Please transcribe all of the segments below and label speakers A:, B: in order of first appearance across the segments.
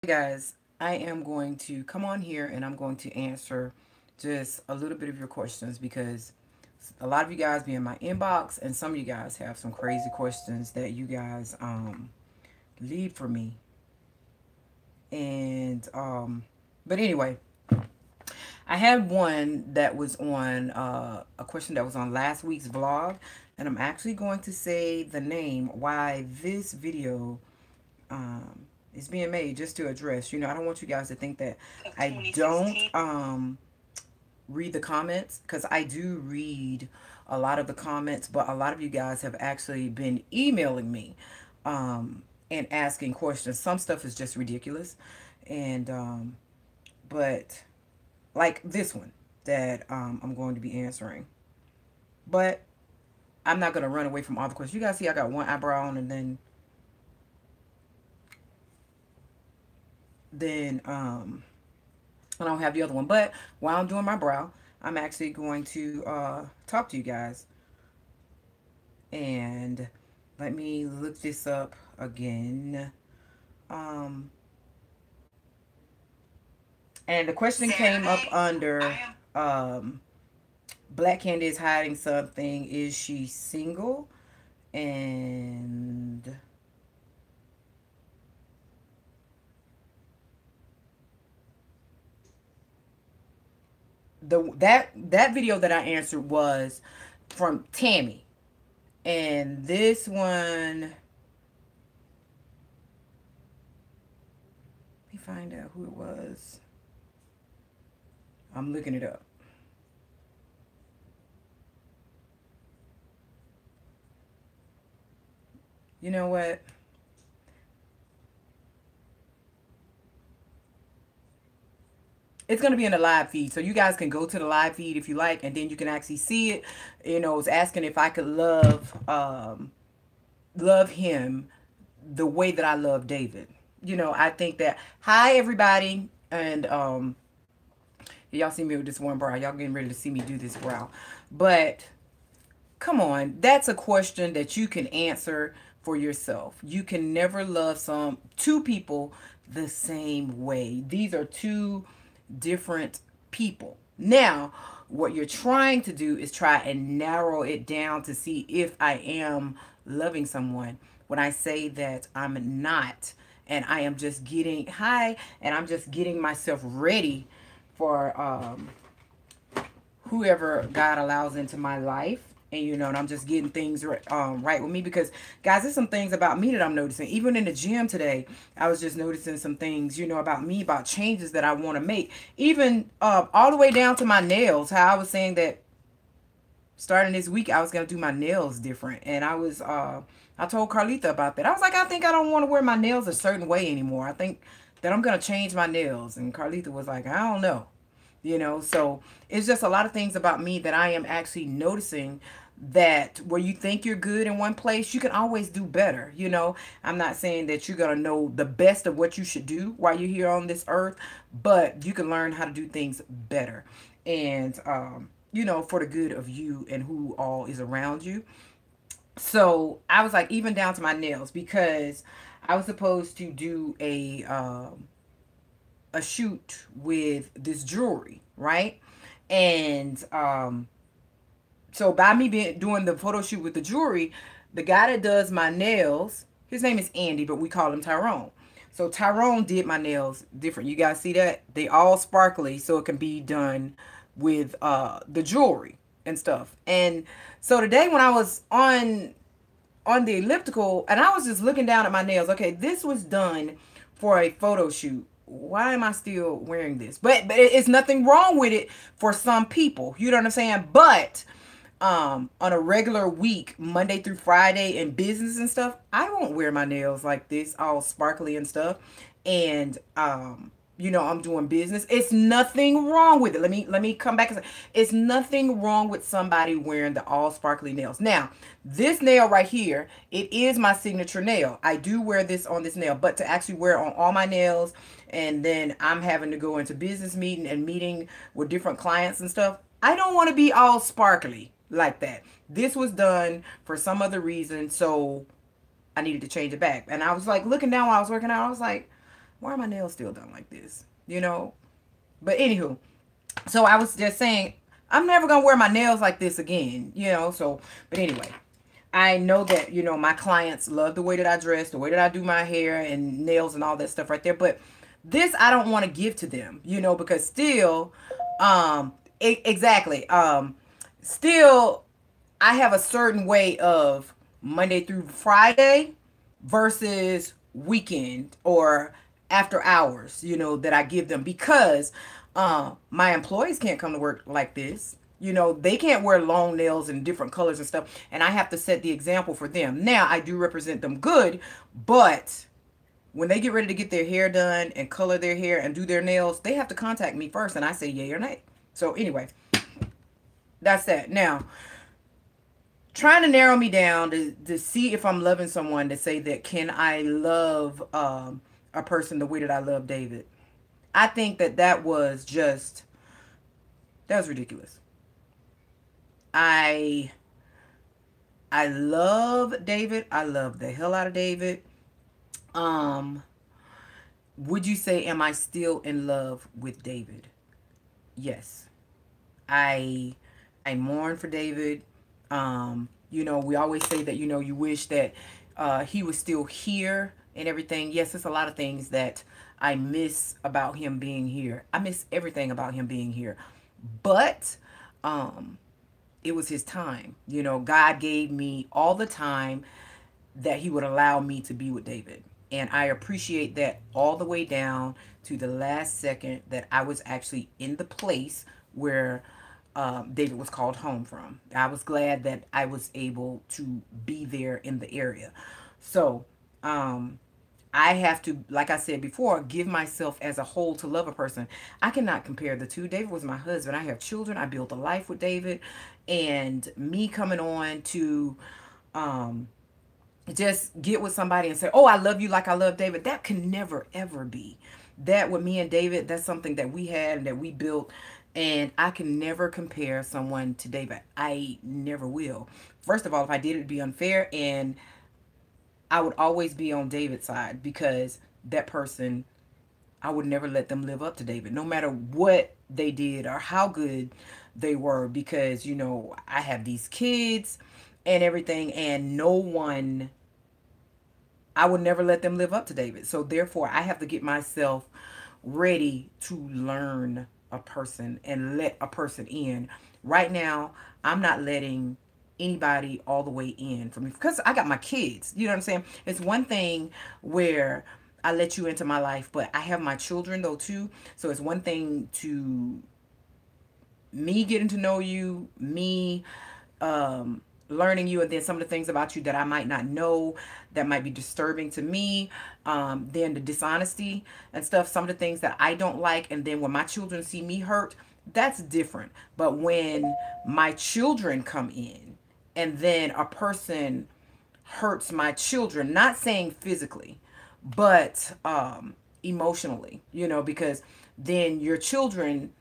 A: Hey guys, I am going to come on here and I'm going to answer just a little bit of your questions because a lot of you guys be in my inbox and some of you guys have some crazy questions that you guys leave for me. And but anyway, I had one that was on a question that was on last week's vlog, and I'm actually going to say the name why this video is being made just to address. I don't want you guys to think that I don't read the comments, because I do read a lot of the comments, but a lot of you guys have actually been emailing me and asking questions. Some stuff is just ridiculous, and but like this one that I'm going to be answering. But I'm not going to run away from all the questions. You guys see I got one eyebrow on, and then I don't have the other one. But while I'm doing my brow, I'm actually going to talk to you guys. And let me look this up again. Um, and the question came up under um, Black Candy is hiding something. Is she single? And that video that I answered was from Tammy. And this one, let me find out who it was. I'm looking it up. You know what? It's going to be in the live feed, so you guys can go to the live feed if you like, and then you can actually see it. It's asking if I could love him the way that I love David. I think that, hi everybody, and y'all see me with this one brow. Y'all getting ready to see me do this brow. But come on, that's a question that you can answer for yourself. You can never love two people the same way. These are two different people. Now, what you're trying to do is try and narrow it down to see if I am loving someone. When I say that I'm not, and I am just getting hi, and I'm just getting myself ready for whoever God allows into my life. And I'm just getting things right with me, because guys, there's some things about me that I'm noticing. Even in the gym today, I was just noticing some things, about me, about changes that I want to make. Even all the way down to my nails. How I was saying that starting this week I was gonna do my nails different, and I told Carlita about that. I was like, I think I don't want to wear my nails a certain way anymore. I think that I'm gonna change my nails, and Carlita was like, I don't know. So it's just a lot of things about me that I am actually noticing, that where you think you're good in one place, you can always do better. I'm not saying that you're going to know the best of what you should do while you're here on this earth, but you can learn how to do things better, and for the good of you and who all is around you. So I was like, even down to my nails, because I was supposed to do a shoot with this jewelry, right? And so by me doing the photo shoot with the jewelry, the guy that does my nails, his name is Andy, but we call him Tyrone. So Tyrone did my nails different. You guys see that? They all sparkly, so it can be done with the jewelry and stuff. And so today when I was on the elliptical, and I was just looking down at my nails. Okay, this was done for a photo shoot. Why am I still wearing this? But it's nothing wrong with it for some people. You know what I'm saying? But on a regular week, Monday through Friday in business and stuff, I won't wear my nails like this, all sparkly and stuff. And I'm doing business. It's nothing wrong with it. Let me come back and say, it's nothing wrong with somebody wearing the all sparkly nails. Now, this nail right here, it is my signature nail. I do wear this on this nail, but to actually wear it on all my nails, and then I'm having to go into business meeting and meeting with different clients and stuff, I don't want to be all sparkly like that. This was done for some other reason, so I needed to change it back. And I was like looking down while I was working out. I was like, why are my nails still done like this? You know? But anywho, so I was just saying, I'm never gonna wear my nails like this again, you know. So, but anyway, I know that, you know, my clients love the way that I dress, the way that I do my hair and nails and all that stuff right there. But this I don't want to give to them, you know, because still, exactly, still, I have a certain way of Monday through Friday versus weekend or after hours, you know, that I give them because my employees can't come to work like this. You know, they can't wear long nails and different colors and stuff. And I have to set the example for them. Now, I do represent them good, but when they get ready to get their hair done and color their hair and do their nails, they have to contact me first. And I say yay or nay. So, anyway, that's that. Now, trying to narrow me down to see if I'm loving someone to say that can I love a person the way that I love David. I think that that was ridiculous. I I love David. I love the hell out of David. Um, would you say am I still in love with David? Yes. I I mourn for David. You know, we always say that, you know, you wish that he was still here and everything. Yes, there's a lot of things that I miss about him being here. I miss everything about him being here. But um it was his time. You know, God gave me all the time that he would allow me to be with David. And I appreciate that all the way down to the last second that I was actually in the place where David was called home from. I was glad that I was able to be there in the area. So, um, I have to, like I said before, give myself as a whole to love a person. I cannot compare the two. David was my husband. I have children. I built a life with David. And me coming on to um, just get with somebody and say, oh, I love you like I love David, that can never, ever be. That with me and David, that's something that we had and that we built. And I can never compare someone to David. I never will. First of all, if I did, it'd be unfair. And I would always be on David's side because that person, I would never let them live up to David, no matter what they did or how good they were. Because, you know, I have these kids and everything, and no one, I would never let them live up to David. So therefore, I have to get myself ready to learn a person and let a person in. Right now, I'm not letting anybody all the way in for me because I got my kids. You know what I'm saying? It's one thing where I let you into my life, but I have my children though too. So it's one thing to me getting to know you, me learning you, and then some of the things about you that I might not know that might be disturbing to me. Then the dishonesty and stuff, some of the things that I don't like, and then when my children see me hurt, that's different. But when my children come in and then a person hurts my children, not saying physically, but emotionally, you know, because then your children,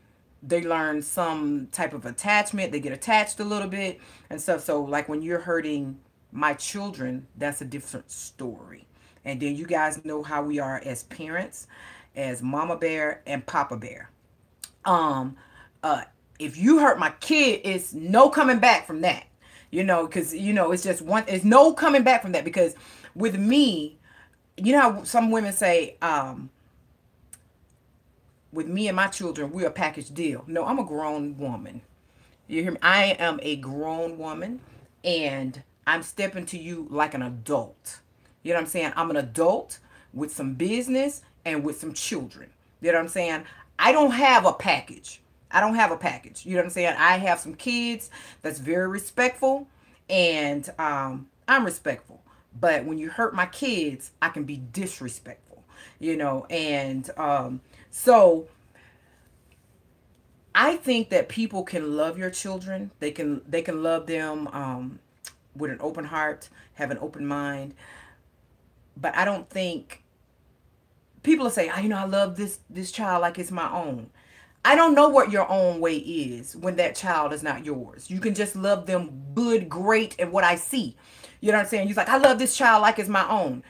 A: they learn some type of attachment, they get attached a little bit and stuff. So like when you're hurting my children, that's a different story. And then you guys know how we are as parents, as mama bear and papa bear. um uh if you hurt my kid, it's no coming back from that, you know, because you know it's just one, it's no coming back from that. Because with me, you know how some women say, with me and my children, we're a package deal. No, I'm a grown woman. You hear me? I am a grown woman, and I'm stepping to you like an adult. You know what I'm saying? I'm an adult with some business and with some children. You know what I'm saying? I don't have a package. I don't have a package. You know what I'm saying? I have some kids that's very respectful, and I'm respectful. But when you hurt my kids, I can be disrespectful. You know, and so I think that people can love your children. They can love them with an open heart, have an open mind. But I don't think people will say, oh, you know, I love this child like it's my own. I don't know what your own way is when that child is not yours. You can just love them good, great, and what I see. You know what I'm saying? You're like, I love this child like it's my own.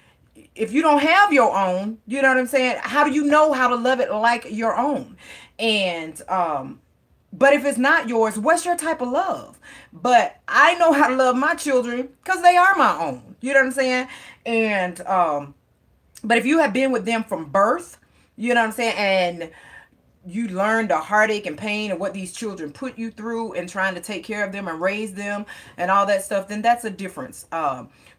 A: if you don't have your own, you know what I'm saying? How do you know how to love it like your own? And but if it's not yours, what's your type of love? But I know how to love my children because they are my own. You know what I'm saying? And but if you have been with them from birth, you know what I'm saying, and you learn the heartache and pain and what these children put you through and trying to take care of them and raise them and all that stuff, then that's a difference.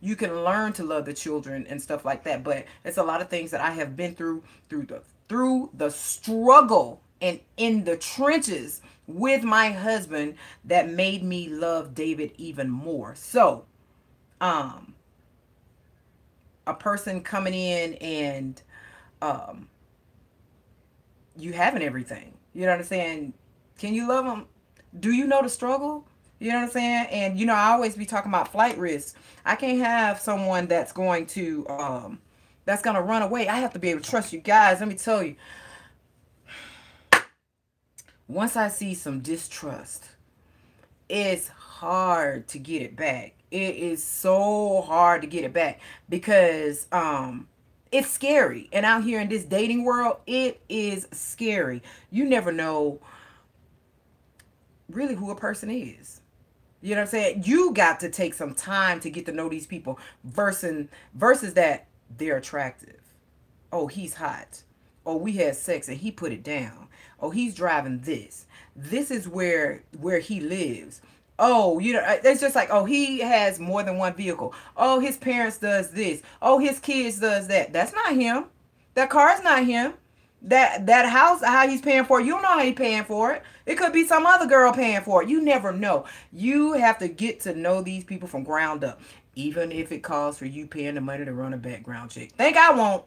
A: You can learn to love the children and stuff like that, but it's a lot of things that I have been through the struggle and in the trenches with my husband that made me love David even more. So um a person coming in and um you having everything. You know what I'm saying? Can you love them? Do you know the struggle? You know what I'm saying? And I always be talking about flight risks. I can't have someone that's gonna run away. I have to be able to trust you guys. Let me tell you, once I see some distrust, it's hard to get it back. It is so hard to get it back because it's scary. And out here in this dating world, it is scary. You never know really who a person is. You know what I'm saying? You got to take some time to get to know these people versus that they're attractive. Oh, he's hot. Oh, we had sex and he put it down. Oh, he's driving this. This is where he lives. Oh, it's just like, oh, he has more than one vehicle. Oh, his parents does this. Oh, his kids does that. That's not him. That car's not him. That house, how he's paying for it, you don't know how he's paying for it. It could be some other girl paying for it. You never know. You have to get to know these people from ground up, even if it calls for you paying the money to run a background check. Think I won't.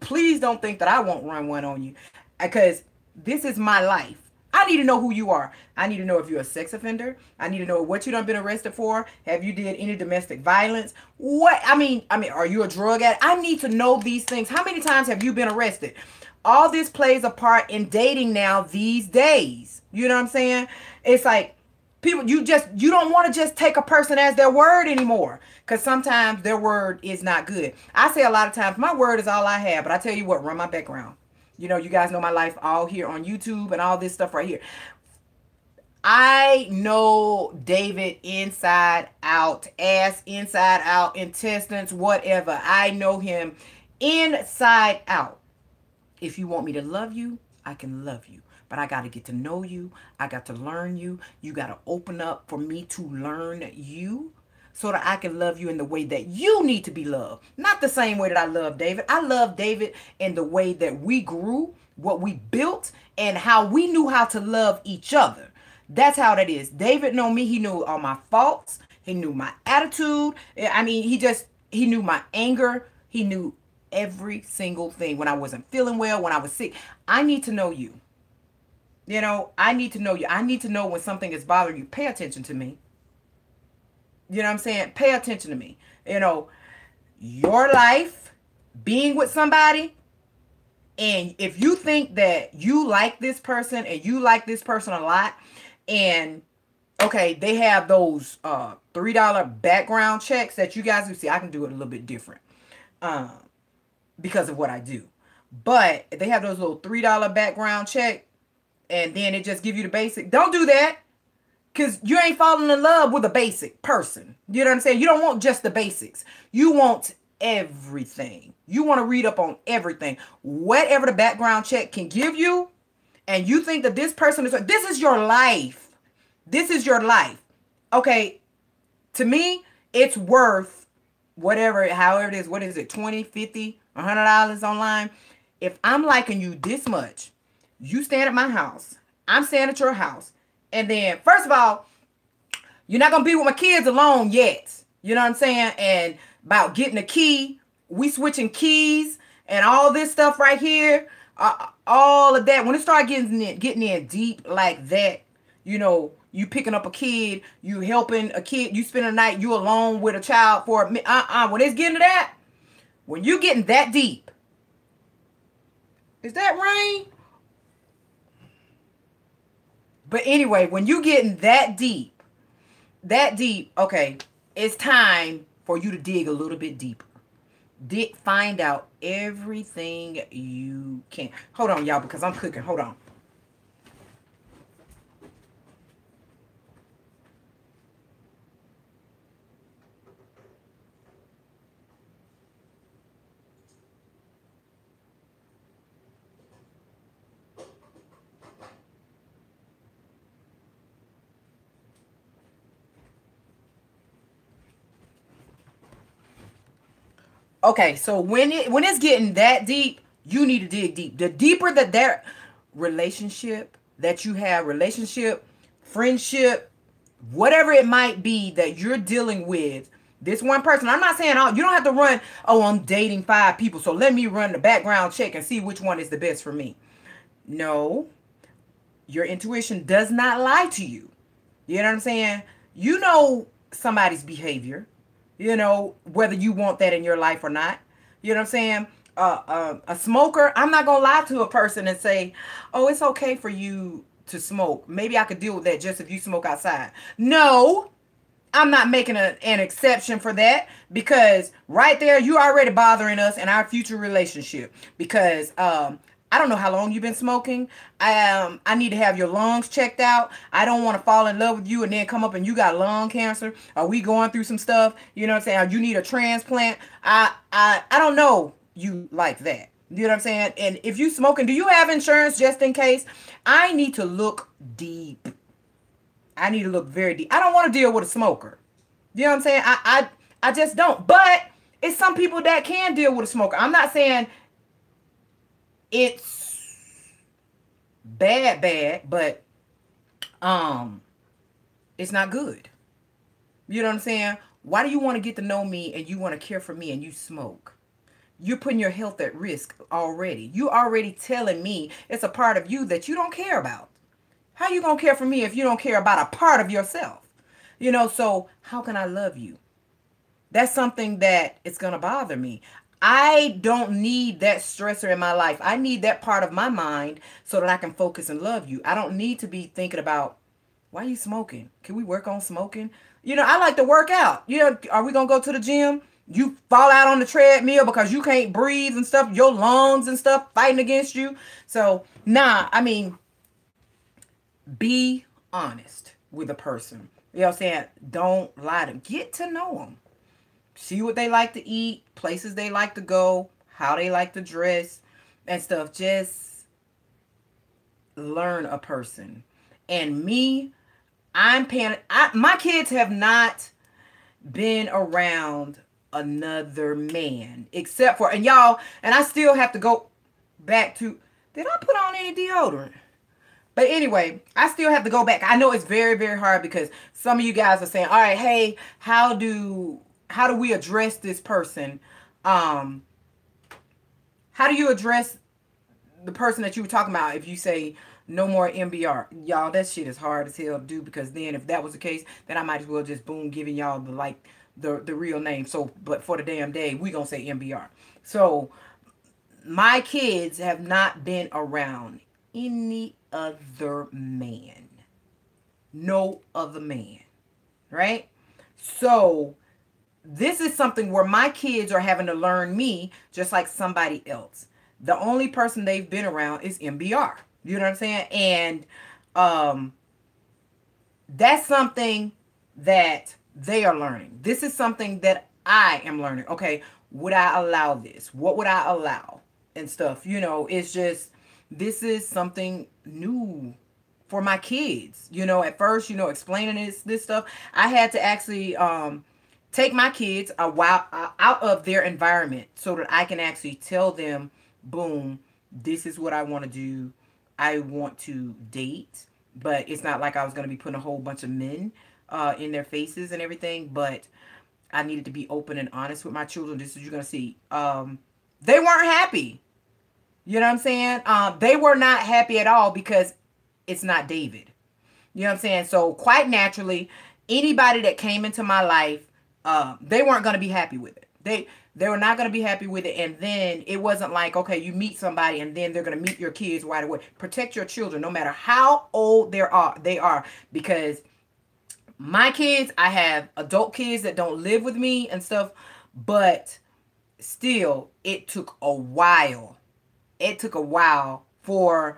A: Please don't think that I won't run one on you, because this is my life. I need to know who you are. I need to know if you're a sex offender. I need to know what you done been arrested for. Have you did any domestic violence? Are you a drug addict? I need to know these things. How many times have you been arrested? All this plays a part in dating now these days. You know what I'm saying? It's like people, you don't want to just take a person as their word anymore, because sometimes their word is not good. I say a lot of times my word is all I have, but I tell you what, run my background. You guys know my life all here on YouTube and all this stuff right here. I know David inside out, ass inside out, intestines, whatever. I know him inside out. If you want me to love you, I can love you. But I got to get to know you. I got to learn you. You got to open up for me to learn you, so that I can love you in the way that you need to be loved. Not the same way that I love David. I love David in the way that we grew, what we built, and how we knew how to love each other. That's how that is. David knew me. He knew all my faults. He knew my attitude. He knew my anger. He knew every single thing. When I wasn't feeling well, when I was sick. I need to know you. I need to know you. I need to know when something is bothering you. Pay attention to me. You know what I'm saying? Pay attention to me. Your life, being with somebody, and if you think that you like this person and you like this person a lot, and okay, they have those $3 background checks that you guys do. See, I can do it a little bit different because of what I do. But if they have those little $3 background check, and then it just give you the basic. Don't do that. Because you ain't falling in love with a basic person. You know what I'm saying? You don't want just the basics. You want everything. You want to read up on everything. Whatever the background check can give you, and you think that this person this is your life. This is your life. Okay, to me, it's worth whatever, however it is. What is it, 20, 50, $100 online? If I'm liking you this much, you stand at my house, I'm staying at your house. And then, first of all, you're not going to be with my kids alone yet. You know what I'm saying? And about getting a key, we switching keys and all this stuff right here. All of that. When it start getting in deep like that, you picking up a kid, you helping a kid, you spend a night, you alone with a child for a minute. When it's getting to that, when you getting that deep, is that rain? But anyway, when you getting that deep, okay, it's time for you to dig a little bit deeper. Did find out everything you can. Hold on, y'all, because I'm cooking. Hold on. Okay, so when it's getting that deep, you need to dig deep. The deeper that relationship that you have, relationship, friendship, whatever it might be that you're dealing with, this one person. I'm not saying, oh, you don't have to run. Oh, I'm dating 5 people, so let me run the background check and see which one is the best for me. No, your intuition does not lie to you. You know what I'm saying? You know somebody's behavior. You know whether you want that in your life or not. You know what I'm saying? A smoker. I'm not gonna lie to a person and say, "Oh, it's okay for you to smoke. Maybe I could deal with that just if you smoke outside." No, I'm not making an exception for that because right there you already bothering us in our future relationship because I don't know how long you've been smoking. I need to have your lungs checked out. I don't want to fall in love with you and then come up and you got lung cancer. Are we going through some stuff? You know what I'm saying? Or you need a transplant. I don't know you like that. You know what I'm saying? And if you smoking, do you have insurance just in case? I need to look deep. I need to look very deep. I don't want to deal with a smoker. You know what I'm saying? I just don't. But it's some people that can deal with a smoker. I'm not saying it's bad, but um it's not good. You know what I'm saying? Why do you want to get to know me and you want to care for me and you smoke? You're putting your health at risk already. You already telling me it's a part of you that you don't care about. How you gonna care for me if you don't care about a part of yourself? You know, so how can I love you? That's something that it's gonna bother me. I don't need that stressor in my life. I need that part of my mind so that I can focus and love you. I don't need to be thinking about why are you smoking? Can we work on smoking? You know, I like to work out. You know, are we gonna go to the gym? You fall out on the treadmill because you can't breathe and stuff, your lungs and stuff fighting against you. So, nah, I mean, be honest with a person. You know what I'm saying? Don't lie to them. Get to know them. See what they like to eat, places they like to go, how they like to dress and stuff. Just learn a person. And me, I'm paying. My kids have not been around another man except for, and y'all, and I still have to go back to, did I put on any deodorant? But anyway, I still have to go back. I know it's very, very hard because some of you guys are saying, all right, hey, how do we address this person? Um, how do you address the person that you were talking about if you say no more MBR? Y'all, that shit is hard as hell to do because then if that was the case, then I might as well just boom giving y'all the real name. So, but for the damn day, we gonna say MBR. So my kids have not been around any other man. No other man. Right? So this is something where my kids are having to learn me just like somebody else. The only person they've been around is MBR. You know what I'm saying? And um that's something that they are learning. This is something that I am learning. Okay, would I allow this? What would I allow? And stuff. You know, it's just this is something new for my kids. You know, at first, you know, explaining this stuff, I had to actually take my kids a while out of their environment so that I can actually tell them, boom, this is what I want to do. I want to date, but it's not like I was going to be putting a whole bunch of men in their faces and everything, but I needed to be open and honest with my children. This is what you're going to see. They weren't happy. You know what I'm saying? They were not happy at all because it's not David. You know what I'm saying? So quite naturally, anybody that came into my life, they weren't going to be happy with it. They were not going to be happy with it. And then it wasn't like, okay, you meet somebody and then they're going to meet your kids right away. Protect your children no matter how old they are. Because my kids, I have adult kids that don't live with me and stuff. But still, it took a while. It took a while for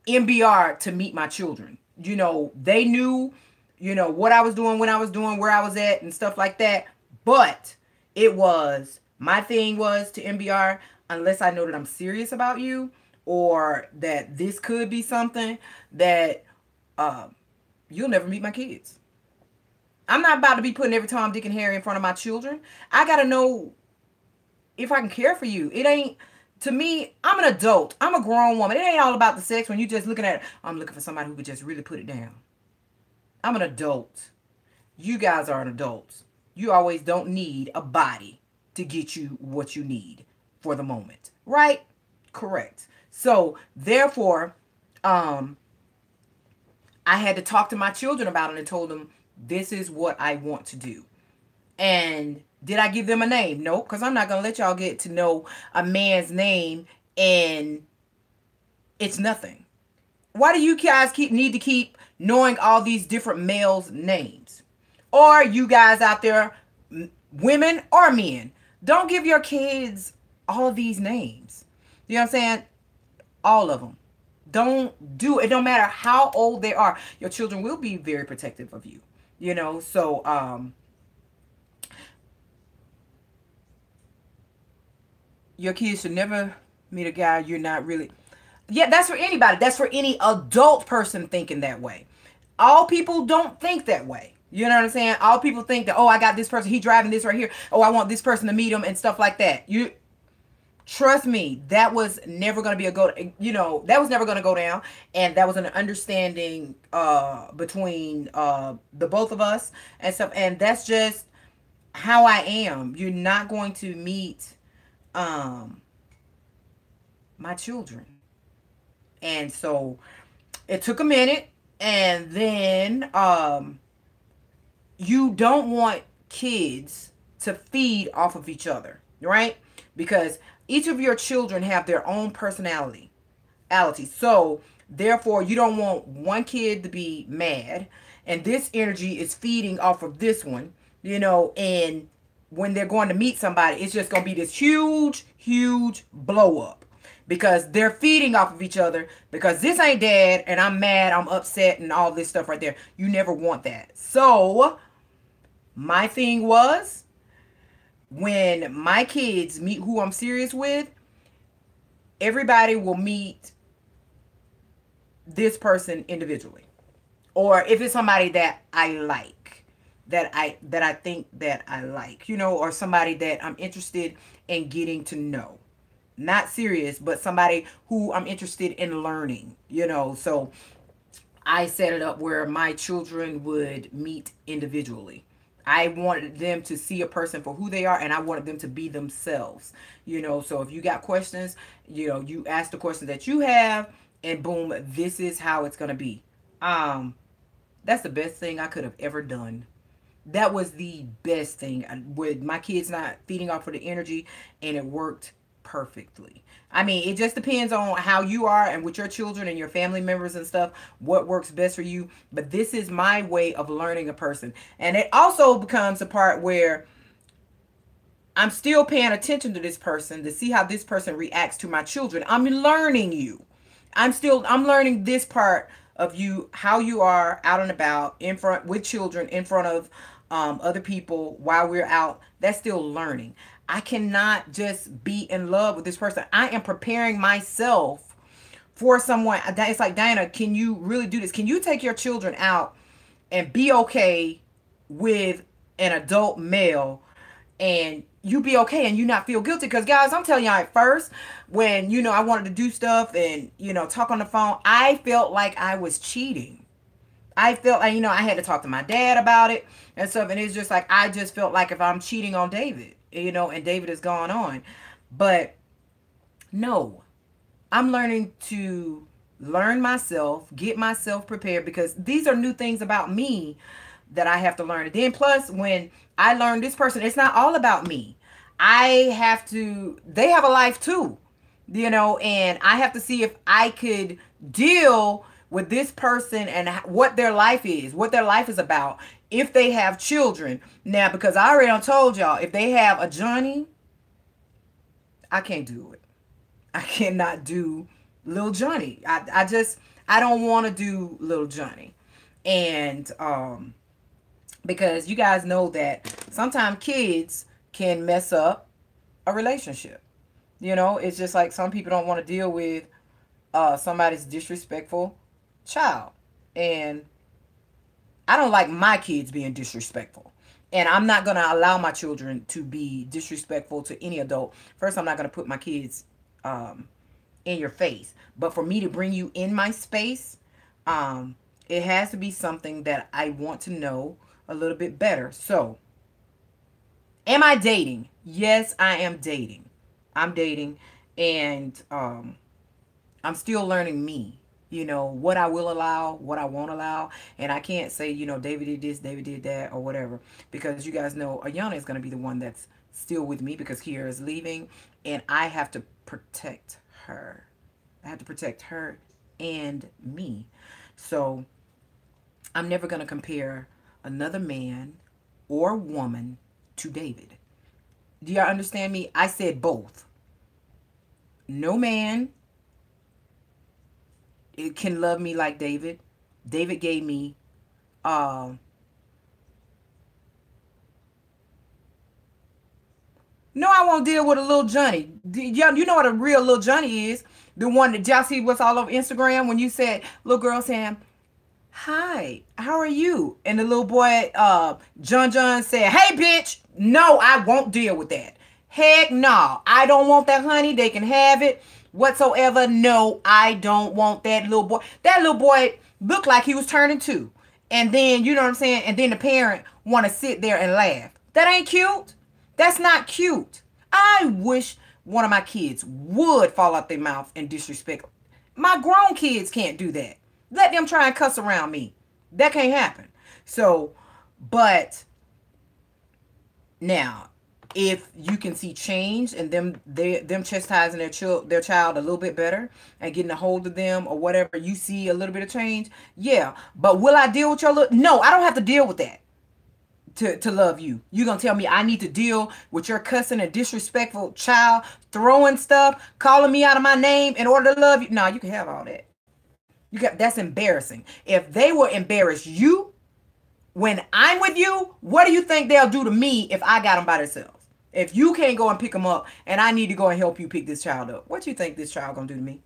A: MBR to meet my children. They knew, what I was doing, when I was doing, where I was at, and stuff like that. But it was, my thing was to MBR, unless I know that I'm serious about you, or that this could be something that you'll never meet my kids. I'm not about to be putting every Tom, Dick, and Harry in front of my children. I got to know if I can care for you. It ain't, to me, I'm an adult. I'm a grown woman. It ain't all about the sex when you just looking at, I'm looking for somebody who could just really put it down. I'm an adult. You guys are an adults. You always don't need a body to get you what you need for the moment. Right? Correct. So, therefore, I had to talk to my children about it and told them, this is what I want to do. And did I give them a name? No, because I'm not going to let y'all get to know a man's name and it's nothing. Why do you guys need to keep knowing all these different males' names? Or you guys out there, women or men, don't give your kids all of these names. You know what I'm saying? All of them. Don't do it. It don't matter how old they are. Your children will be very protective of you. So your kids should never meet a guy you're not really. Yeah, that's for anybody. That's for any adult person thinking that way. All people don't think that way. You know what I'm saying? All people think that, oh, I got this person, he driving this right here. Oh, I want this person to meet him and stuff like that. You trust me, that was never going to be that was never going to go down. And that was an understanding between the both of us and stuff. And that's just how I am. You're not going to meet my children. And so it took a minute. And then you don't want kids to feed off of each other, right? Because each of your children have their own personality. So therefore, you don't want one kid to be mad, and this energy is feeding off of this one, and when they're going to meet somebody, it's just going to be this huge, huge blow up. Because they're feeding off of each other. Because this ain't dad, and I'm mad, I'm upset, and all this stuff right there. You never want that. So, my thing was, when my kids meet who I'm serious with, everybody will meet this person individually. Or if it's somebody that I like, that I think that I like, or somebody that I'm interested in getting to know. Not serious, but somebody who I'm interested in learning, So I set it up where my children would meet individually. I wanted them to see a person for who they are, and I wanted them to be themselves, So if you got questions, you ask the questions that you have, and boom, this is how it's going to be. That's the best thing I could have ever done. That was the best thing with my kids not feeding off of the energy, and it worked perfectly. I mean, it just depends on how you are and with your children and your family members and stuff, what works best for you. But this is my way of learning a person. And it also becomes a part where I'm still paying attention to this person to see how this person reacts to my children. I'm learning you. I'm learning this part of you, how you are out and about in front with children, in front of other people while we're out. That's still learning. I cannot just be in love with this person. I am preparing myself for someone. It's like, Diana, can you really do this? Can you take your children out and be okay with an adult male, and you be okay and you not feel guilty? Because guys, I'm telling y'all, at first, when, I wanted to do stuff and, talk on the phone, I felt like I was cheating. I felt like, I had to talk to my dad about it and stuff. And it's just like, I just felt like if I'm cheating on David, and David has gone on. But no, I'm learning to learn myself, get myself prepared, because these are new things about me that I have to learn. And then plus, when I learn this person, it's not all about me. They have a life too, and I have to see if I could deal with this person and what their life is about. If they have children now, because I already told y'all, if they have a Johnny, I can't do it. I cannot do Lil Johnny. I don't want to do Lil Johnny. And because you guys know that sometimes kids can mess up a relationship. You know, it's just like some people don't want to deal with somebody's disrespectful child. And I don't like my kids being disrespectful. And I'm not going to allow my children to be disrespectful to any adult. First, I'm not going to put my kids um, in your face. But for me to bring you in my space, it has to be something that I want to know a little bit better. So, am I dating? Yes, I am dating. I'm dating. And I'm still learning me. You know, what I will allow, what I won't allow. And I can't say, you know, David did this, David did that, or whatever. Because you guys know Ayana is going to be the one that's still with me because Kiera is leaving. And I have to protect her. I have to protect her and me. So I'm never going to compare another man or woman to David. Do y'all understand me? I said both. No man it can love me like David. David gave me uh no, I won't deal with a little Johnny. Y'all, you know what a real little Johnny is? The one that y'all see what's all over Instagram when you said little girl saying, "Hi, how are you?" And the little boy, John said, "Hey, bitch." No, I won't deal with that. Heck no. I don't want that, honey. They can have it whatsoever. No, I don't want that little boy. That little boy looked like he was turning two. And then, you know what I'm saying? And then the parent want to sit there and laugh. That ain't cute. That's not cute. I wish one of my kids would fall out their mouth and disrespect. My grown kids can't do that. Let them try and cuss around me. That can't happen. So, but now, if you can see change and them chastising their child a little bit better and getting a hold of them or whatever, you see a little bit of change, yeah. But will I deal with your little? No, I don't have to deal with that to love you. You're gonna tell me I need to deal with your cussing and disrespectful child throwing stuff, calling me out of my name in order to love you? No, you can have all that. That's embarrassing. If they will embarrass you when I'm with you, what do you think they'll do to me if I got them by themselves? If you can't go and pick them up and I need to go and help you pick this child up, what you think this child gonna do to me?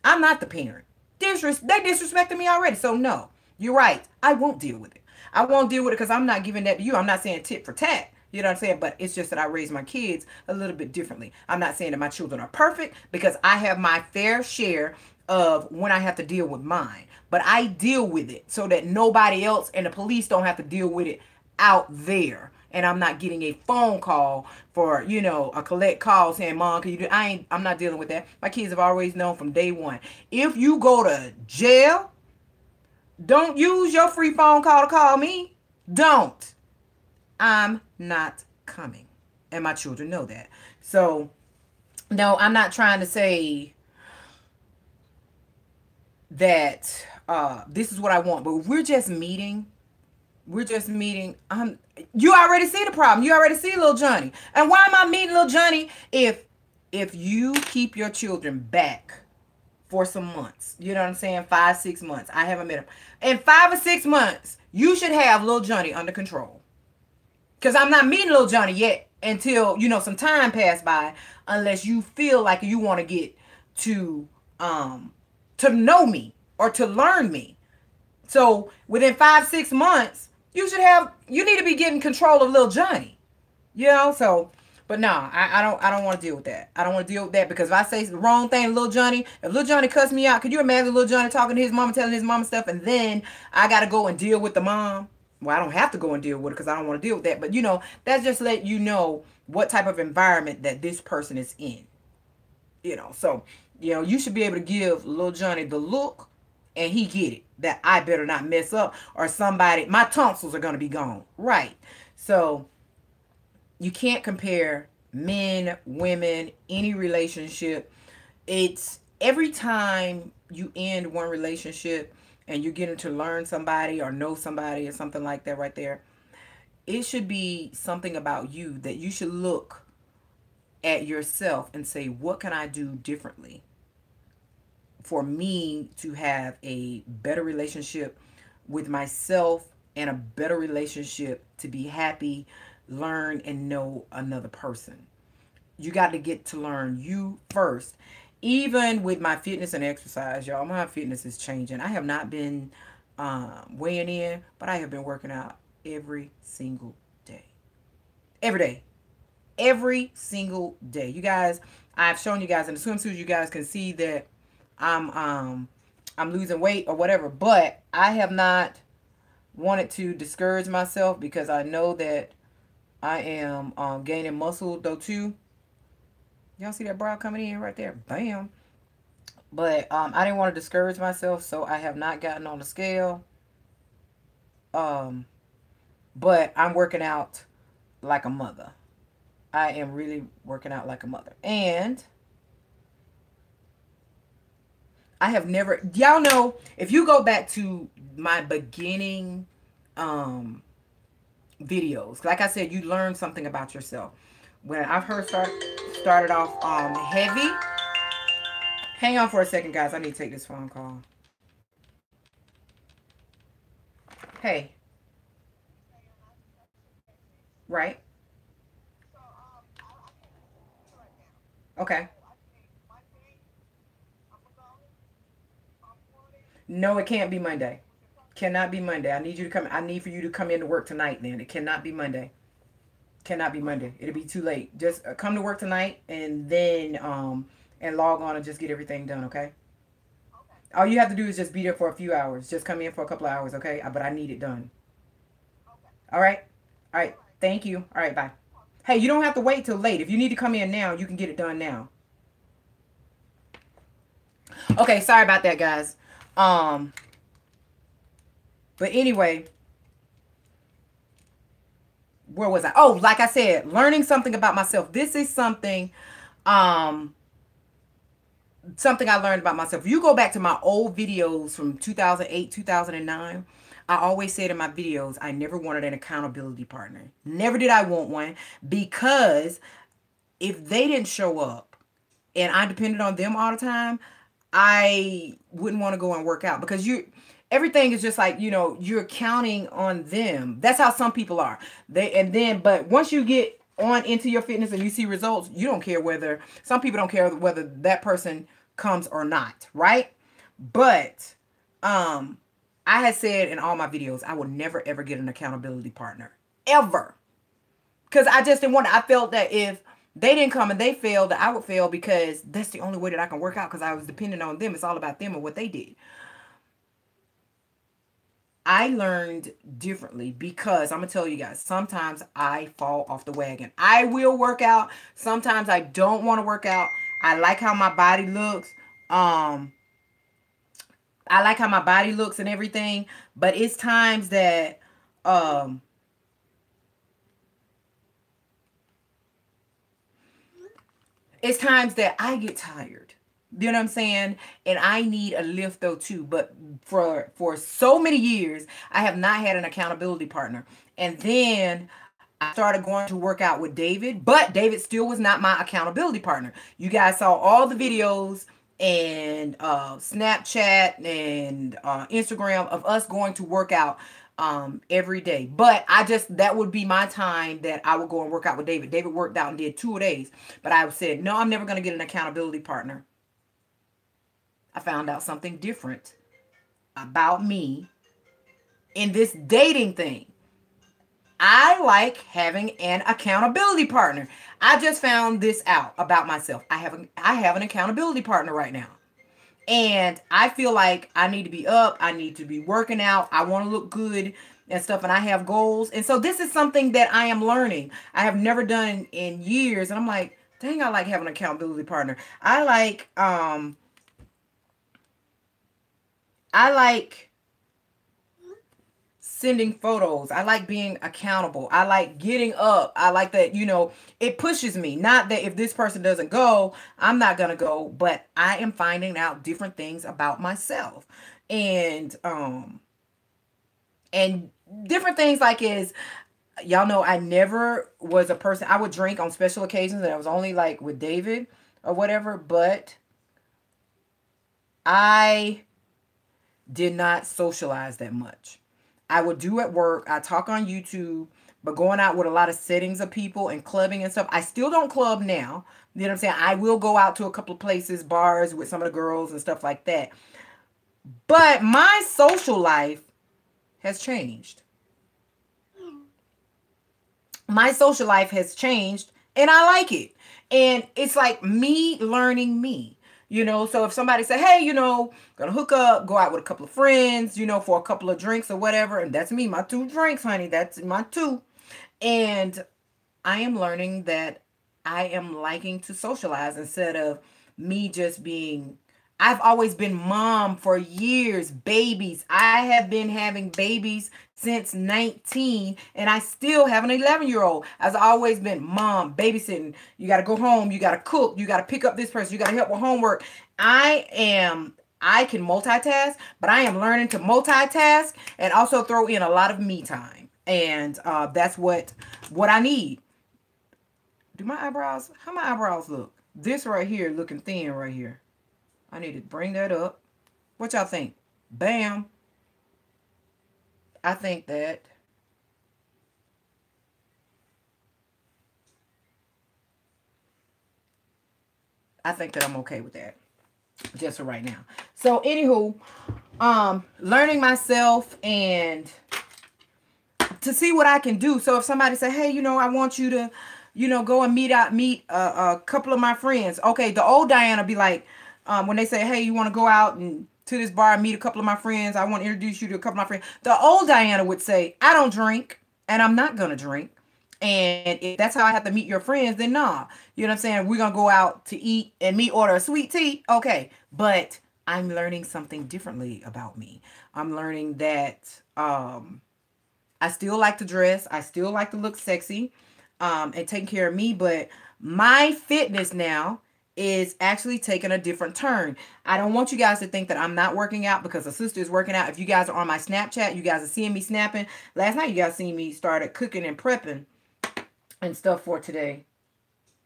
A: I'm not the parent. They disrespected me already. So no, you're right. I won't deal with it. I won't deal with it because I'm not giving that to you. I'm not saying tit for tat. You know what I'm saying? But it's just that I raise my kids a little bit differently. I'm not saying that my children are perfect because I have my fair share of when I have to deal with mine. But I deal with it so that nobody else and the police don't have to deal with it out there. And I'm not getting a phone call for, you know, a collect call saying, "Mom, can you do?" I'm not dealing with that. My kids have always known from day one. If you go to jail, don't use your free phone call to call me. Don't. I'm not coming. And my children know that. So, no, I'm not trying to say that this is what I want, but we're just meeting. We're just meeting. You already see the problem. You already see little Johnny. And why am I meeting little Johnny? If you keep your children back for some months, you know what I'm saying? 5, 6 months. I haven't met him. In 5 or 6 months, you should have little Johnny under control. Because I'm not meeting little Johnny yet until, you know, some time passed by, unless you feel like you want to get to know me or to learn me. So within 5, 6 months, you need to be getting control of little Johnny. You know, so but no, I don't want to deal with that. I don't want to deal with that because if I say the wrong thing to little Johnny, if little Johnny cuss me out, could you imagine little Johnny talking to his mama, telling his mama stuff, and then I gotta go and deal with the mom? Well, I don't have to go and deal with it because I don't want to deal with that. But you know, that's just let you know what type of environment that this person is in. You know, so you know, you should be able to give little Johnny the look and he get it that I better not mess up or somebody, my tonsils are going to be gone. Right. So you can't compare men, women, any relationship. It's every time you end one relationship and you're getting to learn somebody or know somebody or something like that right there, it should be something about you that you should look at yourself and say, what can I do differently for me to have a better relationship with myself and a better relationship to be happy, learn, and know another person. You got to get to learn you first. Even with my fitness and exercise, y'all, my fitness is changing. I have not been weighing in, but I have been working out every single day. Every day. Every single day. You guys, I've shown you guys in the swimsuits, you guys can see that I'm um I'm losing weight or whatever, but I have not wanted to discourage myself because I know that I am gaining muscle though too. Y'all see that brow coming in right there? Bam. But I didn't want to discourage myself, so I have not gotten on the scale. Um, but I'm working out like a mother. I am really working out like a mother. And I have never, y'all know, if you go back to my beginning um, videos, like I said, you learn something about yourself. When I first started off heavy, hang on for a second, guys. I need to take this phone call. Hey, right? Okay. No, it can't be Monday. Cannot be Monday. I need you to come. I need for you to come into work tonight. Then it cannot be Monday. Cannot be Monday. It'll be too late. Just come to work tonight and then and log on and just get everything done. Okay. All you have to do is just be there for a few hours. Just come in for a couple of hours. Okay. But I need it done. All right. All right. Thank you. All right. Bye. Hey, you don't have to wait till late. If you need to come in now, you can get it done now. Okay. Sorry about that, guys. Um. But anyway, where was I? Oh, like I said, learning something about myself. This is um something I learned about myself. If you go back to my old videos from 2008, 2009, I always said in my videos, I never wanted an accountability partner. Never did I want one because if they didn't show up and I depended on them all the time, I wouldn't want to go and work out because everything is just like, you're counting on them. That's how some people are. But once you get on into your fitness and you see results, you don't care whether some people don't care whether that person comes or not, right? But I had said in all my videos, I would never ever get an accountability partner. Ever. Because I just didn't want I felt that if they didn't come and they failed, that I would fail because that's the only way that I can work out because I was dependent on them. It's all about them and what they did. I learned differently because I'm gonna tell you guys, sometimes I fall off the wagon. I will work out. Sometimes I don't want to work out. I like how my body looks. Um, I like how my body looks and everything, but um it's times that I get tired. You know what I'm saying? And I need a lift though too. But for so many years, I have not had an accountability partner. And then I started going to work out with David, but David still was not my accountability partner. You guys saw all the videos and Snapchat and Instagram of us going to work out every day. But that would be my time that I would go and work out with David. David worked out and did 2 days. But I said, no, I'm never going to get an accountability partner. I found out something different about me in this dating thing. I like having an accountability partner. I just found this out about myself. I have an accountability partner right now. And I feel like I need to be up. I need to be working out. I want to look good and stuff. And I have goals. And so this is something that I am learning. I have never done in years. And I'm like, dang, I like having an accountability partner. I like sending photos. I like being accountable. I like getting up. I like that, it pushes me. Not that if this person doesn't go, I'm not going to go, but I am finding out different things about myself. And different things like is Y'all know I never was a person. I would drink on special occasions, and I was only like with David or whatever. But I did not socialize that much. I would do at work. I talk on YouTube, but going out with a lot of settings of people and clubbing and stuff. I still don't club now. You know what I'm saying? I will go out to a couple of places, bars with some of the girls and stuff like that. But my social life has changed. My social life has changed and I like it. And it's like me learning me. So if somebody say, hey, gonna hook up, go out with a couple of friends, for a couple of drinks or whatever, and that's me, my 2 drinks, honey, that's my 2. And I am learning that I am liking to socialize instead of me just being. I've always been mom for years, babies. I have been having babies since 19, and I still have an 11-year-old. I've always been mom, babysitting. You got to go home. You got to cook. You got to pick up this person. You got to help with homework. I can multitask, but I am learning to multitask and also throw in a lot of me time. And that's what I need. How my eyebrows look? This right here looking thin right here. I need to bring that up. What y'all think? Bam. I think that I'm okay with that. Just for right now. So anywho, learning myself and to see what I can do. So if somebody say, hey, I want you to, go and meet a couple of my friends. Okay, the old Diana be like, when they say, hey, you want to go out and to this bar and meet a couple of my friends, I want to introduce you to a couple of my friends. The old Diana would say, I don't drink and I'm not going to drink. And if that's how I have to meet your friends, then nah. You know what I'm saying? We're going to go out to eat and me order a sweet tea. Okay. But I'm learning something differently about me. I'm learning that I still like to dress. I still like to look sexy and taking care of me. But my fitness now is actually taking a different turn. I don't want you guys to think that I'm not working out because the sister is working out. If you guys are on my Snapchat, you guys are seeing me snapping. Last night you guys seen me started cooking and prepping and stuff for today.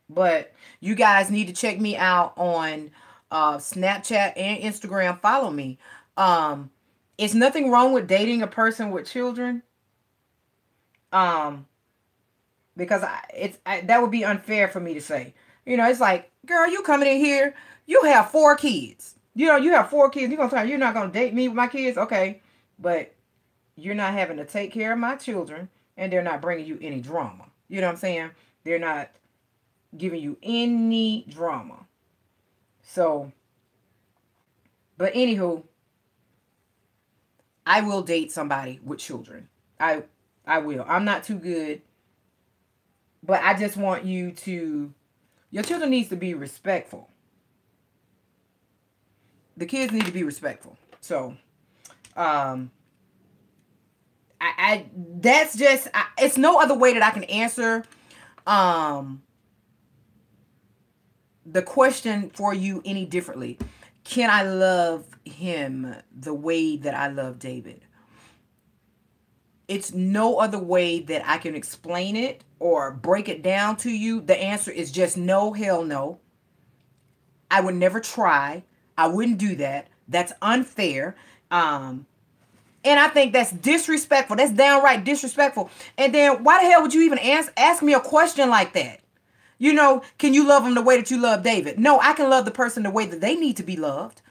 A: But you guys need to check me out on Snapchat and Instagram. Follow me. It's nothing wrong with dating a person with children. Um, because that would be unfair for me to say. It's like, girl, you coming in here, you have 4 kids. You have 4 kids. You're not gonna date me with my kids, okay? But you're not having to take care of my children, and they're not bringing you any drama. You know what I'm saying? They're not giving you any drama. So, but anywho, I will date somebody with children. I will. I'm not too good, but I just want you to. Your children needs to be respectful. The kids need to be respectful. So, I that's just it's no other way that I can answer the question for you any differently. Can I love him the way that I love David? It's no other way that I can explain it or break it down to you. The answer is just no, hell no. I would never try. I wouldn't do that. That's unfair. And I think that's disrespectful. That's downright disrespectful. And then why the hell would you even ask me a question like that? Can you love him the way that you love David? No, I can love the person the way that they need to be loved.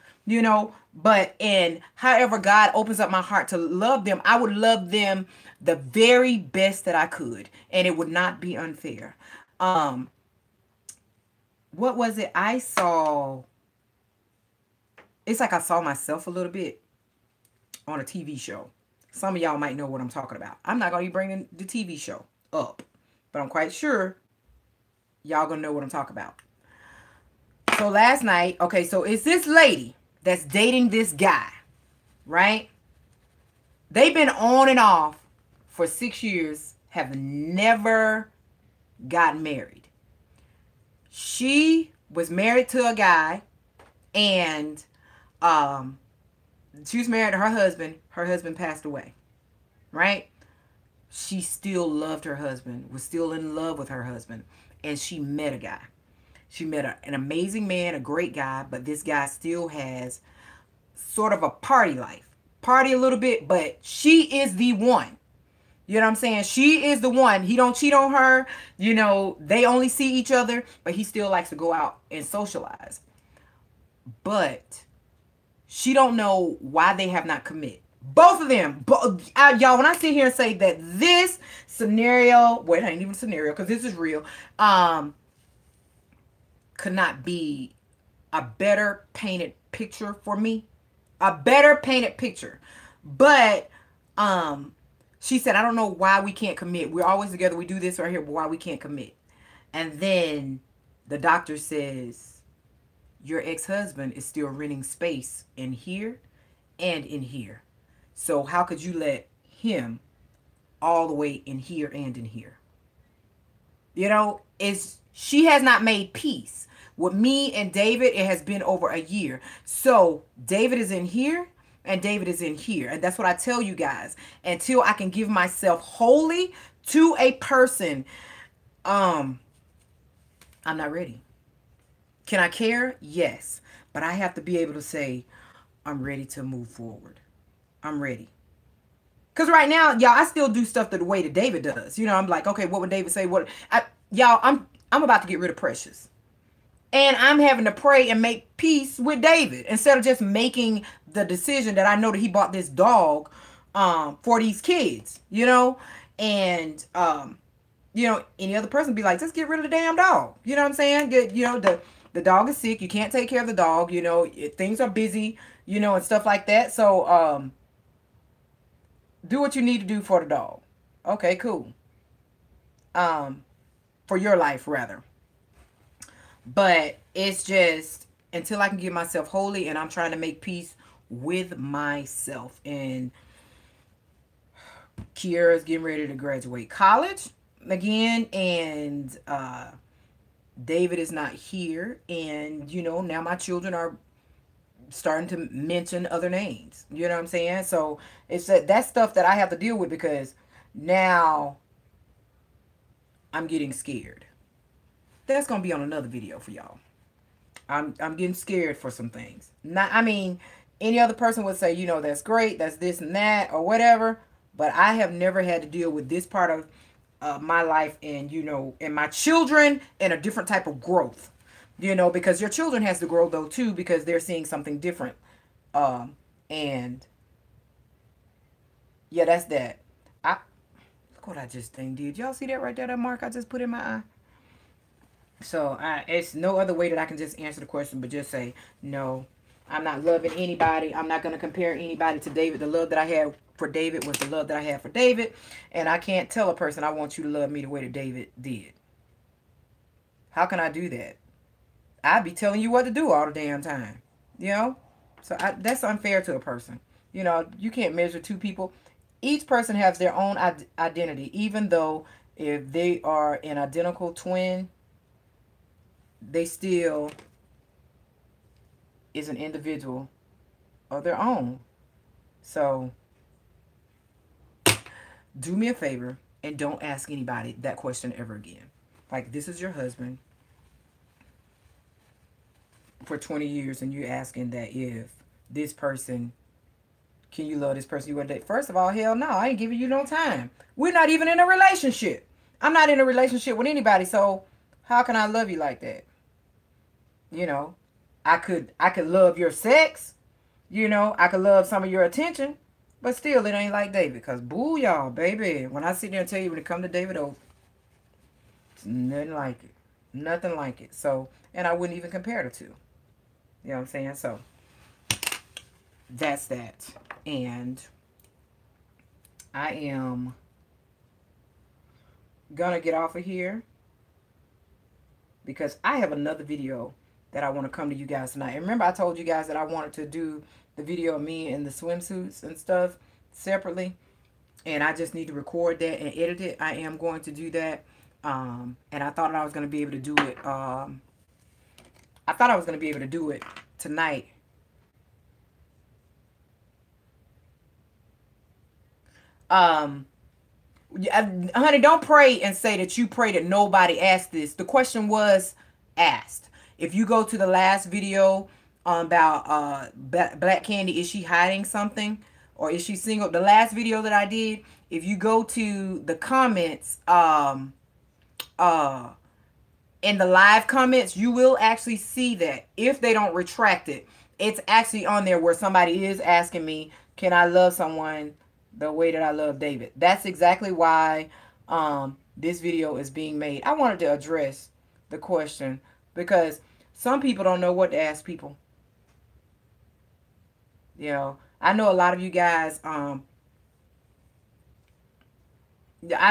A: But in however God opens up my heart to love them, I would love them the very best that I could. And it would not be unfair. What was it? I saw, it's like I saw myself a little bit on a TV show. Some of y'all might know what I'm talking about. I'm not going to be bringing the TV show up, but I'm quite sure y'all going to know what I'm talking about. So last night, okay, so it's this lady that's dating this guy, right? They've been on and off for 6 years, have never gotten married. She was married to a guy, and she was married to her husband. Her husband passed away, right? she still loved her husband, was still in love with her husband, and she met a guy. She met an amazing man, a great guy, but this guy still has sort of a party life. Party a little bit, but she is the one. You know what I'm saying? She is the one. He don't cheat on her. You know, they only see each other, but he still likes to go out and socialize. But she don't know why they have not commit. Both of them, y'all. When I sit here and say that this scenario, well, it ain't even a scenario because this is real, could not be a better painted picture for me, a better painted picture. But she said, I don't know why we can't commit. We're always together. We do this right here, but why we can't commit? And then the doctor says, your ex-husband is still renting space in here and in here. So how could you let him all the way in here and in here? You know, she has not made peace. With me and David, it has been over a year. So David is in here and David is in here. And that's what I tell you guys. Until I can give myself wholly to a person, I'm not ready. Can I care? Yes. But I have to be able to say, I'm ready to move forward. I'm ready. Because right now, y'all, I still do stuff the way that David does. You know, I'm like, okay, what would David say? Y'all, I'm about to get rid of Precious. And I'm having to pray and make peace with David instead of just making the decision that I know that he bought this dog for these kids, you know? And, you know, any other person be like, just get rid of the damn dog. You know what I'm saying? You know, the dog is sick. You can't take care of the dog. You know, things are busy, you know, and stuff like that. So, do what you need to do for the dog. Okay, cool. For your life, rather. But it's just until I can get myself holy and I'm trying to make peace with myself. And Kiara's getting ready to graduate college again. And David is not here. And, you know, now my children are starting to mention other names. You know what I'm saying? So it's that stuff that I have to deal with because now I'm getting scared. That's gonna be on another video for y'all. I'm getting scared for some things. Not, I mean, any other person would say, you know, that's great, that's this and that or whatever. But I have never had to deal with this part of my life and, you know, and my children and a different type of growth. You know, because your children has to grow though too because they're seeing something different. And yeah, that's that. Look what I just did. Y'all see that right there? That mark I just put in my eye. So it's no other way that I can just answer the question but just say, no, I'm not loving anybody. I'm not going to compare anybody to David. The love that I had for David was the love that I had for David. And I can't tell a person I want you to love me the way that David did. How can I do that? I'd be telling you what to do all the damn time. You know? So that's unfair to a person. You know, you can't measure two people. Each person has their own identity. Even though if they are an identical twin, they still is an individual of their own. So do me a favor and don't ask anybody that question ever again. Like, this is your husband for 20 years and you're asking that if this person, can you love this person you want to date? First of all, hell no, I ain't giving you no time. We're not even in a relationship. I'm not in a relationship with anybody, so how can I love you like that? You know, I could love your sex. You know, I could love some of your attention. But still, it ain't like David. Because, boo, y'all, baby. When I sit there and tell you when it comes to David O, it's nothing like it. Nothing like it. So, and I wouldn't even compare the two. You know what I'm saying? So, that's that. And I am going to get off of here. Because I have another video that I want to come to you guys tonight. And remember I told you guys that I wanted to do the video of me in the swimsuits and stuff separately. And I just need to record that and edit it. I am going to do that. And I thought I was going to be able to do it. I thought I was going to be able to do it tonight. Honey, don't pray and say that you pray that nobody asked this. The question was asked. If you go to the last video about Black Candy, is she hiding something or is she single? The last video that I did, if you go to the comments, uh in the live comments, you will actually see that if they don't retract it, it's actually on there where somebody is asking me, can I love someone the way that I love David? That's exactly why this video is being made. I wanted to address the question because some people don't know what to ask people. You know, I know a lot of you guys, I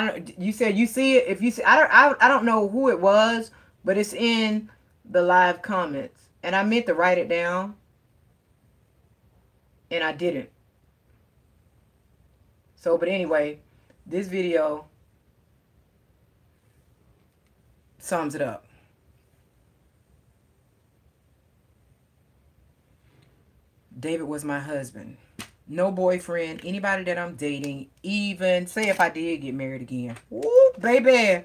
A: don't. You said you see it. If you see, I don't know who it was, but it's in the live comments, and I meant to write it down, and I didn't. So, but anyway, this video sums it up. David was my husband. No boyfriend, anybody that I'm dating, even say if I did get married again. Woo, baby.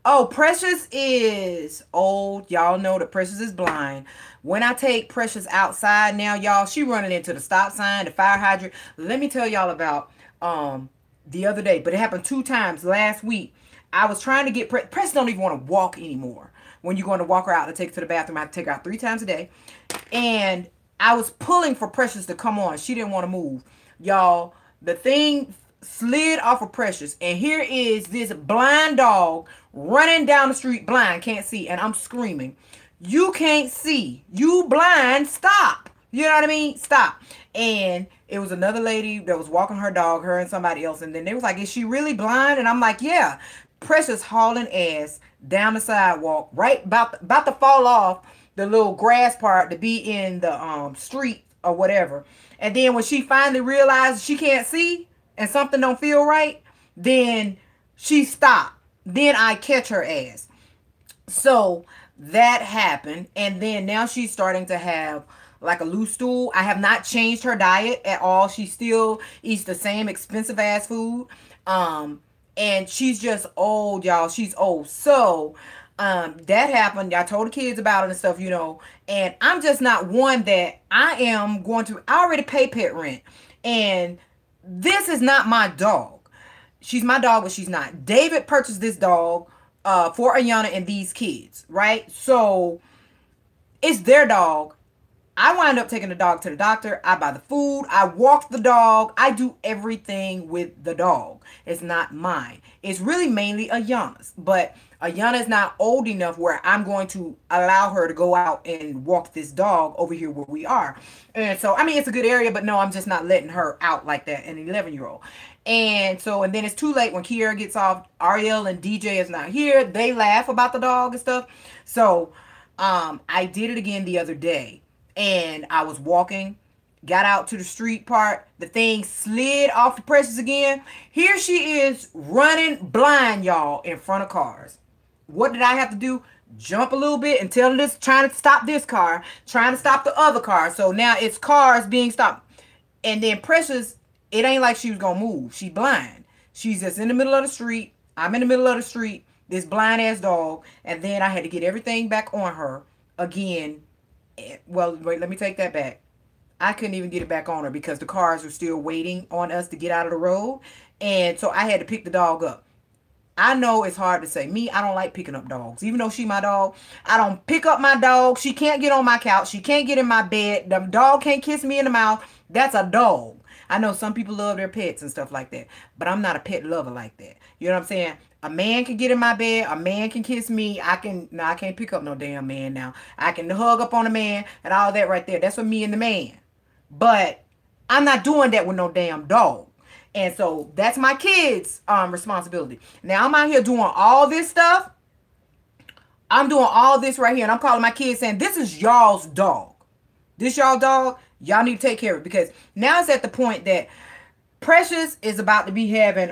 A: Oh, Precious is old. Y'all know that Precious is blind. When I take Precious outside now, y'all, she running into the stop sign, the fire hydrant. Let me tell y'all about the other day, but it happened 2 times last week. I was trying to get Precious don't even want to walk anymore. When you're going to walk her out to take her to the bathroom, I have to take her out 3 times a day. And I was pulling for Precious to come on. She didn't want to move. Y'all, the thing slid off of Precious. And here is this blind dog running down the street blind. Can't see. And I'm screaming. You can't see. You blind. Stop. You know what I mean? Stop. And it was another lady that was walking her dog, her and somebody else. And then they was like, is she really blind? And I'm like, yeah. Precious hauling ass down the sidewalk. Right about to fall off the little grass part to be in the street or whatever. And then when she finally realized she can't see and something don't feel right, then she stopped. Then I catch her ass. So that happened. And then now she's starting to have like a loose stool. I have not changed her diet at all. She still eats the same expensive ass food. And she's just old, y'all. She's old. So that happened. I told the kids about it and stuff, you know, and I'm just not one that I am going to, I already pay pet rent, and this is not my dog. She's my dog, but she's not. David purchased this dog for Ayana and these kids, right? So it's their dog. I wind up taking the dog to the doctor. I buy the food. I walk the dog. I do everything with the dog. It's not mine. It's really mainly Ayana's, but Ayana is not old enough where I'm going to allow her to go out and walk this dog over here where we are. And so, I mean, it's a good area, but no, I'm just not letting her out like that, an 11-year-old. And so, and then it's too late when Kiera gets off. Ariel and DJ is not here. They laugh about the dog and stuff. So, I did it again the other day. And I was walking, got out to the street part. The thing slid off the Precious again. Here she is running blind, y'all, in front of cars. What did I have to do? Jump a little bit and tell this, trying to stop this car, trying to stop the other car. So now it's cars being stopped. And then Precious, it ain't like she was going to move. She's blind. She's just in the middle of the street. I'm in the middle of the street. This blind ass dog. And then I had to get everything back on her again. Well, wait, let me take that back. I couldn't even get it back on her because the cars were still waiting on us to get out of the road. And so I had to pick the dog up. I know it's hard to say. Me, I don't like picking up dogs. Even though she my dog, I don't pick up my dog. She can't get on my couch. She can't get in my bed. The dog can't kiss me in the mouth. That's a dog. I know some people love their pets and stuff like that, but I'm not a pet lover like that. You know what I'm saying? A man can get in my bed. A man can kiss me. I can't pick up no damn man now. I can hug up on a man and all that right there. That's for me and the man. But I'm not doing that with no damn dog. And so that's my kids' responsibility. Now I'm out here doing all this stuff. I'm doing all this right here. And I'm calling my kids saying, this is y'all's dog. This y'all dog. Y'all need to take care of it. Because now it's at the point that Precious is about to be having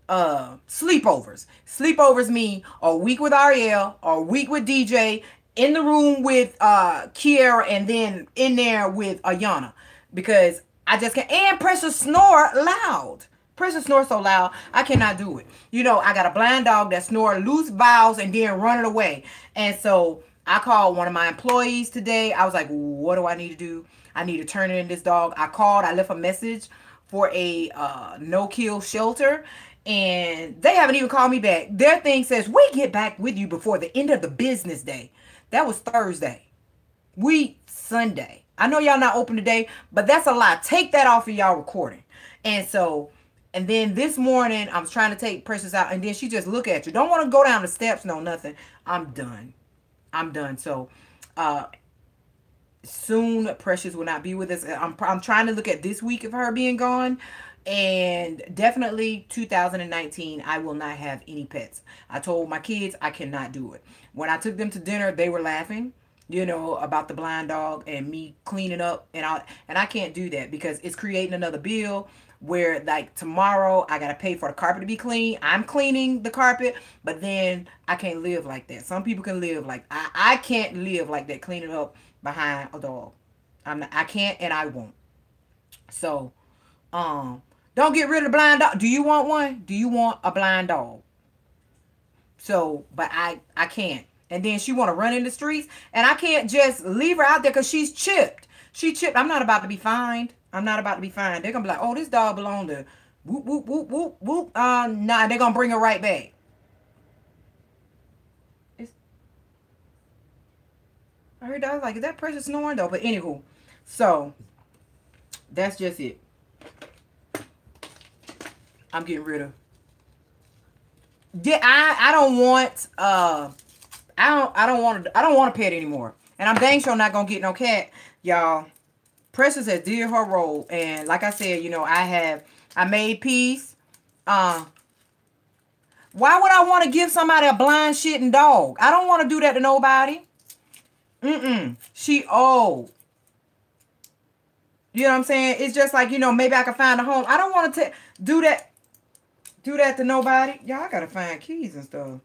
A: sleepovers. Sleepovers mean a week with Ariel or a week with DJ, in the room with Kiera, and then in there with Ayana. Because I just can't. And Precious snore loud. Precious snores so loud, I cannot do it. You know, I got a blind dog that snore loose vowels and then running away. And so I called one of my employees today. I was like, what do I need to do? I need to turn in this dog. I called, I left a message for a no-kill shelter, and they haven't even called me back. Their thing says, we get back with you before the end of the business day. That was Thursday. We Sunday. I know y'all not open today, but that's a lie. Take that off of y'all recording. And so, and then this morning, I was trying to take Precious out, and then she just look at you. Don't want to go down the steps, no nothing. I'm done. I'm done. So, soon Precious will not be with us. I'm trying to look at this week of her being gone, and definitely 2019 I will not have any pets. I told my kids I cannot do it. When I took them to dinner, they were laughing, you know, about the blind dog and me cleaning up, and I can't do that because it's creating another bill where, like, tomorrow I gotta pay for the carpet to be clean. I'm cleaning the carpet, but then I can't live like that. Some people can live like I can't live like that, cleaning up behind a dog. I can't, and I won't. So, don't get rid of the blind dog. Do you want one? Do you want a blind dog? So, but I can't. And then she want to run in the streets, and I can't just leave her out there because she's chipped. She chipped. I'm not about to be fined. I'm not about to be fined. They're gonna be like, oh, this dog belonged to whoop whoop whoop whoop whoop. Nah, they're gonna bring her right back. It's, I heard that. I was like, is that Precious snoring though? But anywho, so that's just it. I'm getting rid of. Yeah, I don't want I don't want a pet anymore. And I'm dang sure not gonna get no cat, y'all. Precious has did her role, and like I said, you know, I made peace. Why would I want to give somebody a blind shitting dog? I don't want to do that to nobody. She old. You know what I'm saying? It's just like, you know, maybe I can find a home. I don't want to do that to nobody. Y'all, I gotta find keys and stuff.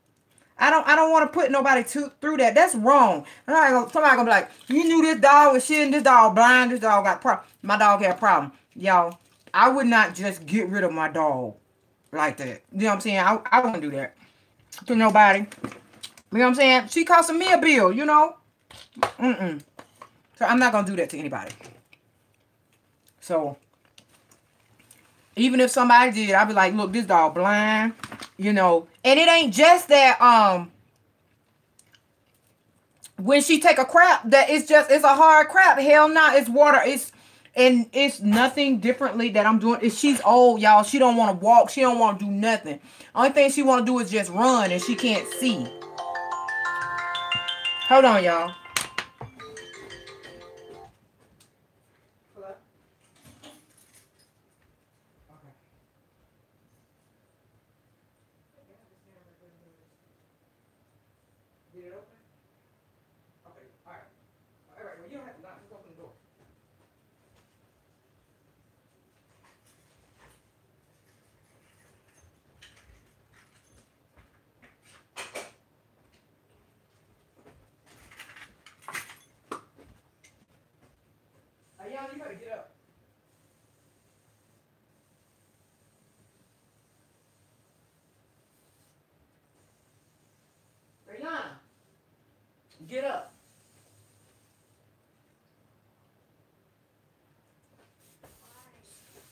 A: I don't want to put nobody through that. That's wrong. Somebody gonna be like, you knew this dog was shitting, this dog blind, this dog got problem. My dog had a problem. Y'all, I would not just get rid of my dog like that. You know what I'm saying? I wouldn't do that to nobody. You know what I'm saying? She costing me a bill, you know? So I'm not gonna do that to anybody. So even if somebody did, I'd be like, look, this dog blind, you know. And it ain't just that when she take a crap, that it's a hard crap. Hell no, it's water. It's nothing differently that I'm doing. She's old, y'all. She don't want to walk. She don't want to do nothing. Only thing she want to do is just run, and she can't see. Hold on, y'all. You better get up. Brianna, get up.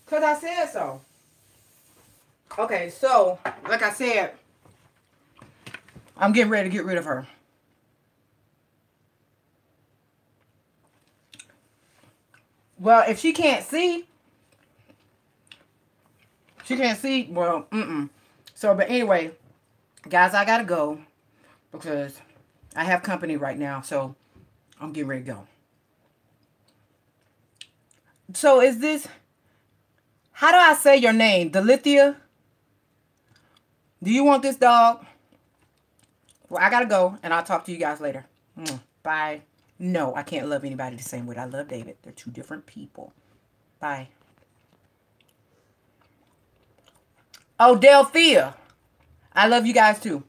A: Because I said so. Okay, so, like I said, I'm getting ready to get rid of her. Well, if she can't see, well, So, but anyway, guys, I gotta go because I have company right now, so I'm getting ready to go. So, is this, how do I say your name? Delithia? Do you want this dog? Well, I gotta go, and I'll talk to you guys later. Bye. No, I can't love anybody the same way I love David. They're two different people. Bye. Oh, Delphia. I love you guys too.